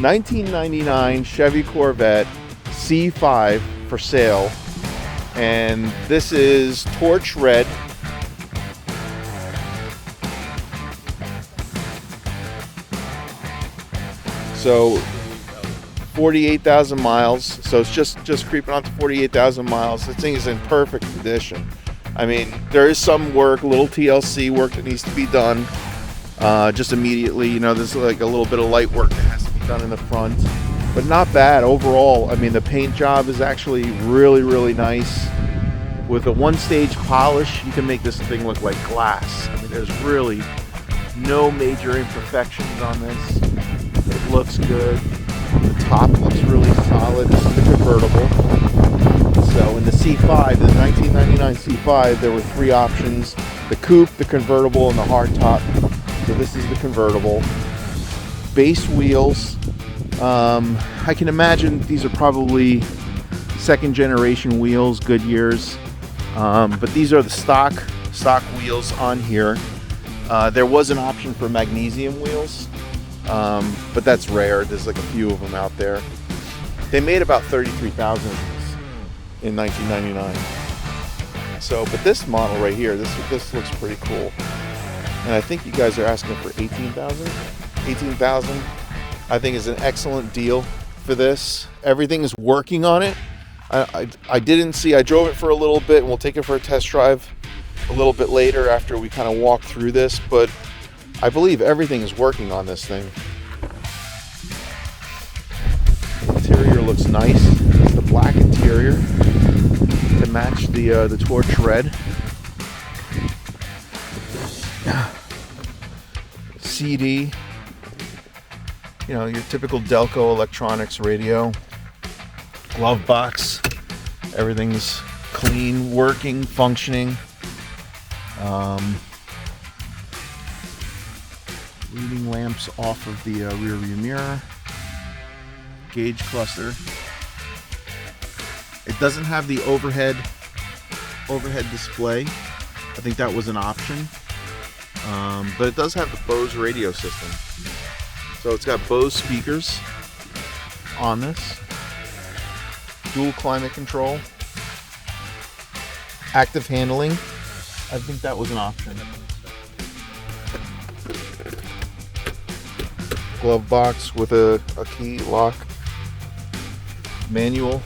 1999 Chevy Corvette C5 for sale, and this is torch red. So 48,000 miles. So it's just creeping on to 48,000 miles. This thing is in perfect condition. I mean, there is some work, a little TLC work that needs to be done just immediately. You know, there's like a little bit of light work that has to be done in the front, but not bad overall. I mean, the paint job is actually really, really nice. With a one-stage polish, you can make this thing look like glass. I mean, there's really no major imperfections on this. It looks good. The top looks really solid. This is the convertible. So in the C5, the 1999 C5, there were three options: the coupe, the convertible, and the hardtop. So this is the convertible. Base wheels. I can imagine these are probably second generation wheels, Goodyears. But these are the stock wheels on here. There was an option for magnesium wheels, but that's rare. There's like a few of them out there. They made about 33,000 in 1999. So, but this model right here, this looks pretty cool. And I think you guys are asking for 18,000. 18,000, I think, is an excellent deal for this. Everything is working on it. I didn't see. I drove it for a little bit, and we'll take it for a test drive a little bit later after we kind of walk through this. But I believe everything is working on this thing. The interior looks nice. It's the black interior to match the torch red. CD, you know, your typical Delco electronics radio. Glove box, everything's clean, working, functioning. Reading lamps off of the rear view mirror. Gauge cluster. It doesn't have the overhead display. I think that was an option. But it does have the Bose radio system. So it's got Bose speakers on this. Dual climate control. Active handling. I think that was an option. Glove box with a key lock. Manual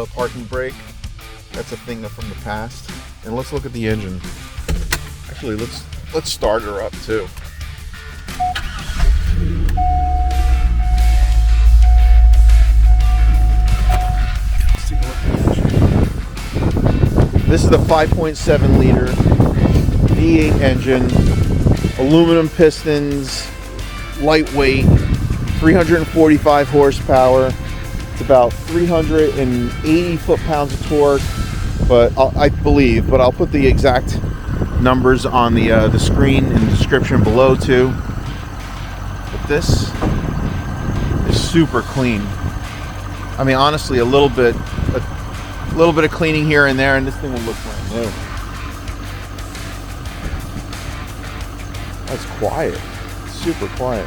parking brake. That's a thing from the past. And let's look at the engine. Actually, let's start her up too. Let's take a look at the engine. This is the 5.7 liter V8 engine, aluminum pistons, lightweight, 345 horsepower. It's about 380 foot-pounds of torque, but I believe. But I'll put the exact numbers on the screen in the description below too. But this is super clean. I mean, honestly, a little bit of cleaning here and there, and this thing will look brand new. That's quiet. Super quiet.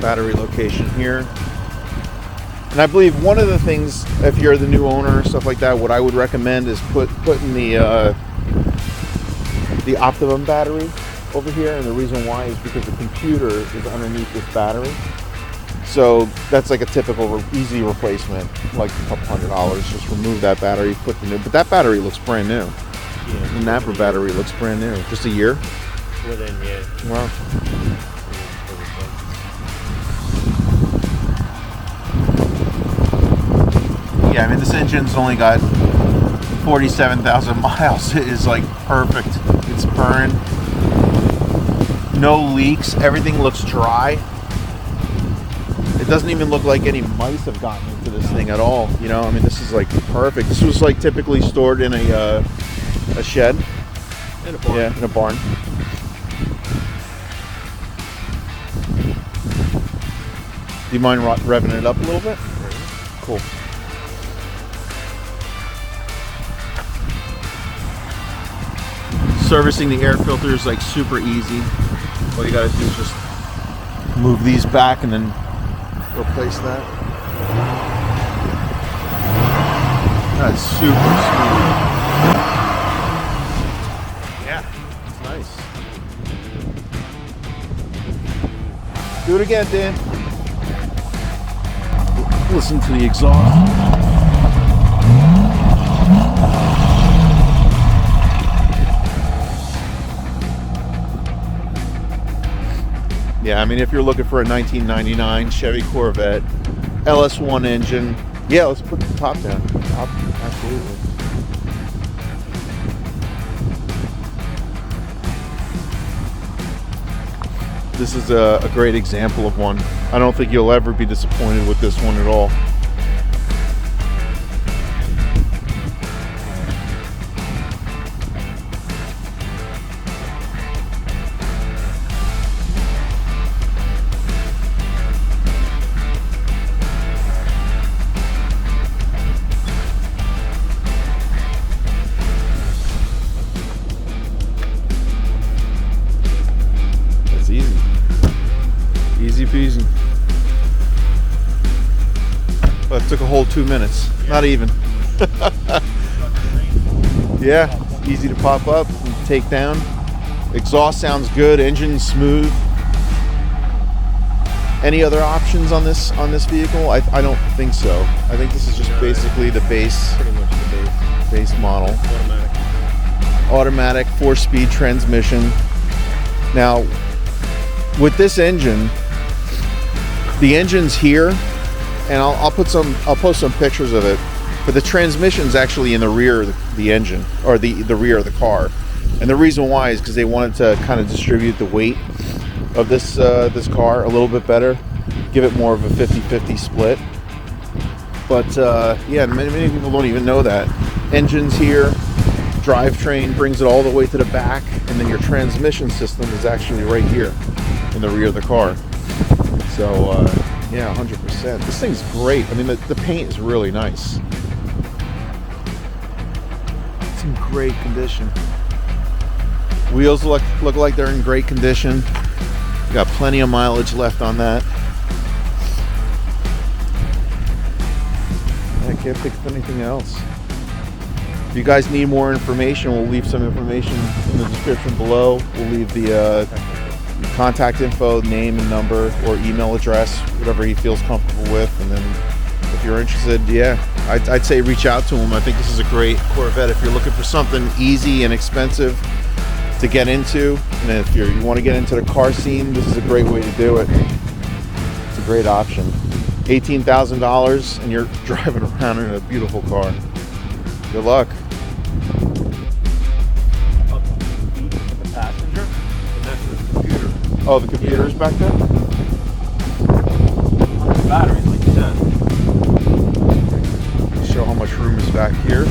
Battery location here. And I believe one of the things, if you're the new owner or stuff like that, what I would recommend is putting the Optimum battery over here. And the reason why is because the computer is underneath this battery. So that's like a typical easy replacement, like a couple $100. Just remove that battery, put the new. But that battery looks brand new. Yeah, the Napa battery looks brand new. Just a year. Within, yeah. Wow. Yeah, I mean, this engine's only got 47,000 miles. It is like perfect. It's purring. No leaks. Everything looks dry. It doesn't even look like any mice have gotten into this thing at all. You know, I mean, this is like perfect. This was like typically stored in a shed. In a barn. Yeah, in a barn. Do you mind revving it up a little bit? Cool. Servicing the air filter is like super easy. All you gotta do is just move these back and then replace that. That's super smooth. Yeah, it's nice. Do it again, Dan. Listen to the exhaust. Yeah, I mean, if you're looking for a 1999 Chevy Corvette LS1 engine, yeah, let's put the top down. Absolutely. This is a great example of one. I don't think you'll ever be disappointed with this one at all. Easy peasy. Well, it took a whole 2 minutes. Not even. Yeah, easy to pop up and take down. Exhaust sounds good. Engine smooth. Any other options on this vehicle? I don't think so. I think this is just basically the base. Pretty much the base model. Automatic 4-speed transmission. Now, with this engine, the engine's here, and I'll post some pictures of it. But the transmission's actually in the rear of the engine, or the rear of the car. And the reason why is because they wanted to kind of distribute the weight of this car a little bit better, give it more of a 50-50 split. But yeah, many people don't even know that. Engine's here, drivetrain brings it all the way to the back, and then your transmission system is actually right here in the rear of the car. So yeah, 100%. This thing's great. I mean, the paint is really nice. It's in great condition. Wheels look like they're in great condition. Got plenty of mileage left on that. I can't think of anything else. If you guys need more information, we'll leave some information in the description below. We'll leave the contact info, name and number, or email address, whatever he feels comfortable with. And then if you're interested, yeah, I'd say reach out to him. I think this is a great Corvette if you're looking for something easy and expensive to get into, and if you want to get into the car scene, this is a great way to do it. It's a great option. $18,000 and you're driving around in a beautiful car. Good luck. The passenger, and that's the computer. Oh, the computer's back there? The batteries, like you said. Show how much room is back here.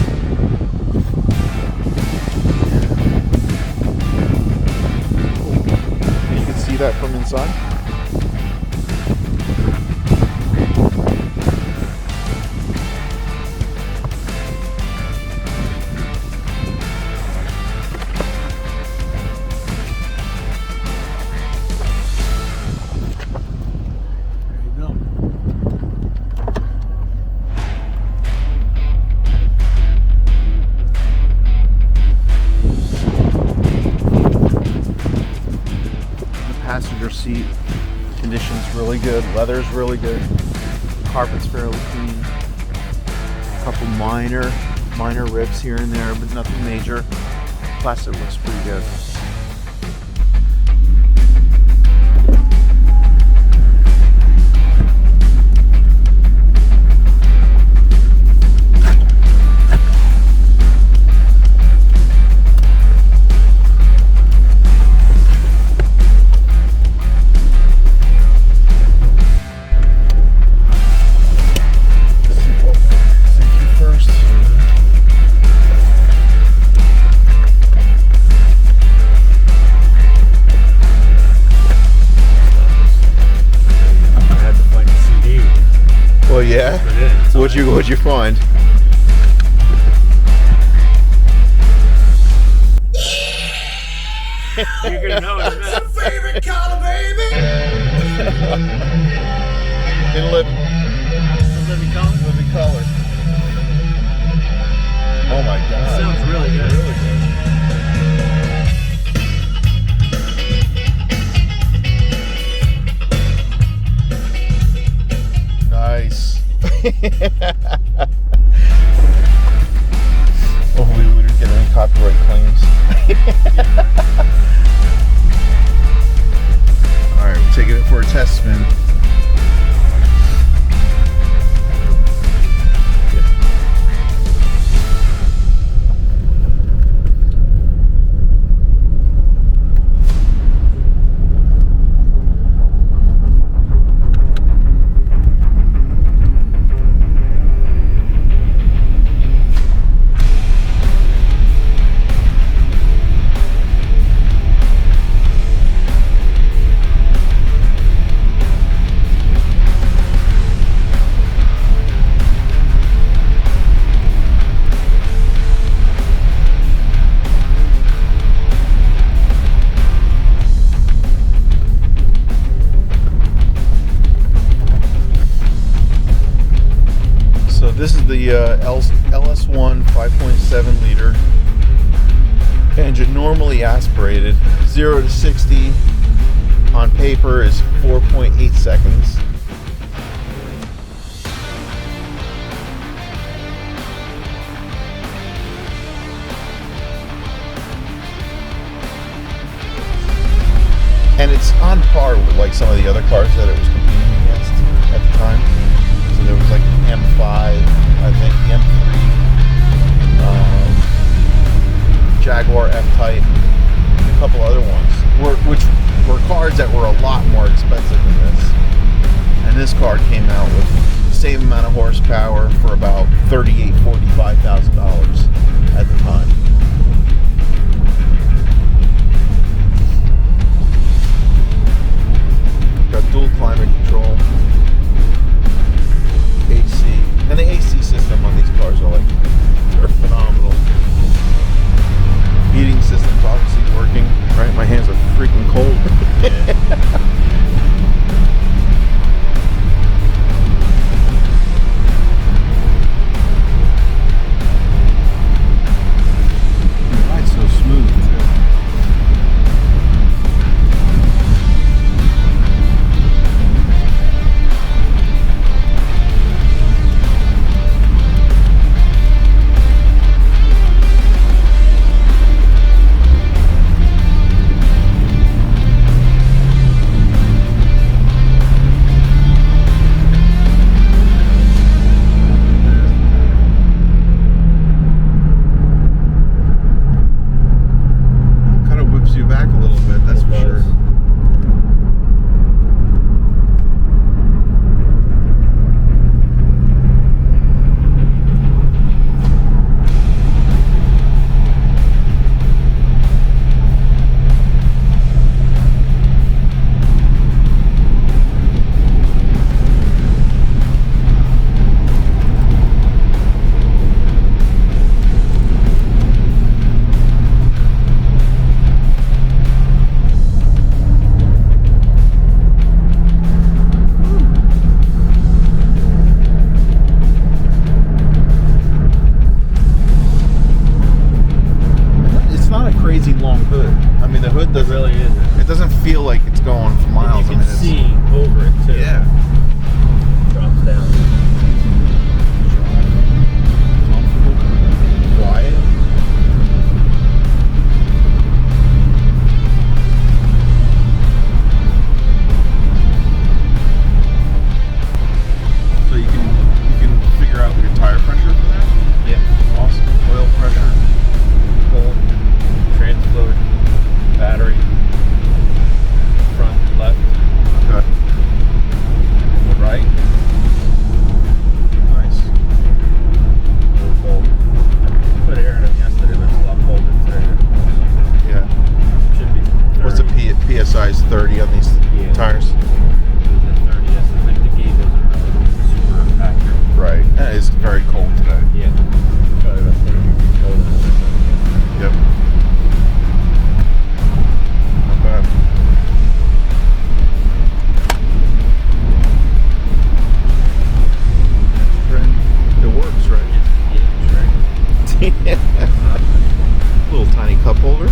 You can see that from inside. Passenger seat condition's really good, leather's really good, carpet's fairly clean, a couple minor rips here and there, but nothing major. Plastic looks pretty good. Oh yeah. Put it in. So What'd you find? you're gonna know in a minute. Favorite color, baby. In living color. Oh my god. Sounds really good. Really good. Nice. Hopefully we didn't get any copyright claims. Alright, we're taking it for a test spin. This is the LS1 5.7 liter engine, normally aspirated. 0 to 60 on paper is 4.8 seconds. And it's on par with like some of the other cars that it was competing against at the time. So there was like the M5, I think the M3, Jaguar F-Type, and a couple other ones, which were cars that were a lot more expensive than this. And this car came out with the same amount of horsepower for about $38,000, $45,000 at the time. Got dual climate control. AC, and the AC system on these cars are they're phenomenal. Heating system's obviously working, right? My hands are freaking cold. The ride's so smooth too. Long hood. I mean, the hood doesn't really isn't. It doesn't feel like it's going for miles. And you can see over it too. Yeah. Drops down. Comfortable, quiet. So you can figure out your tire pressure from that. Yeah. Awesome. Oil pressure. Transload, battery, front, left. Okay. Little tiny cup holder.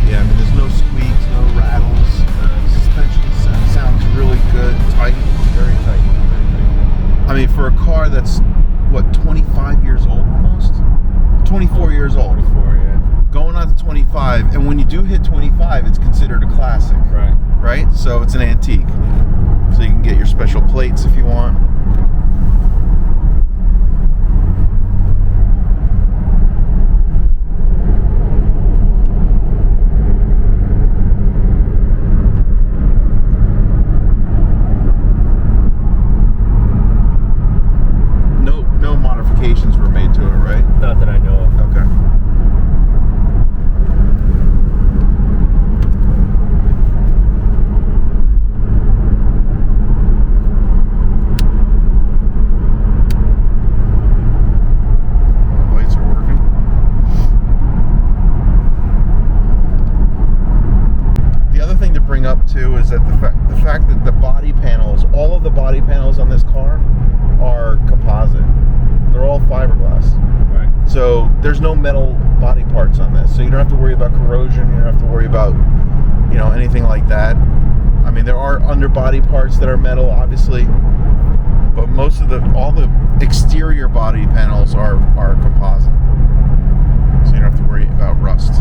Yeah, I mean, there's no squeaks, no rattles. Suspension sounds really good, tight, very tight. I mean, for a car that's, what, 25 years old almost? 24 years old. 24, yeah. Going on to 25, and when you do hit 25, it's considered a classic. Right. Right? So it's an antique. So you can get your special plates if you want. No modifications were made to it, right? Not that I know of. Okay. Lights are working. The other thing to bring up too is that the fact that the body panels, all of the body panels on this car are composite. They're all fiberglass. Right. So there's no metal body parts on this. So you don't have to worry about corrosion. You don't have to worry about, anything like that. I mean, there are underbody parts that are metal, obviously, but all the exterior body panels are composite. So you don't have to worry about rust.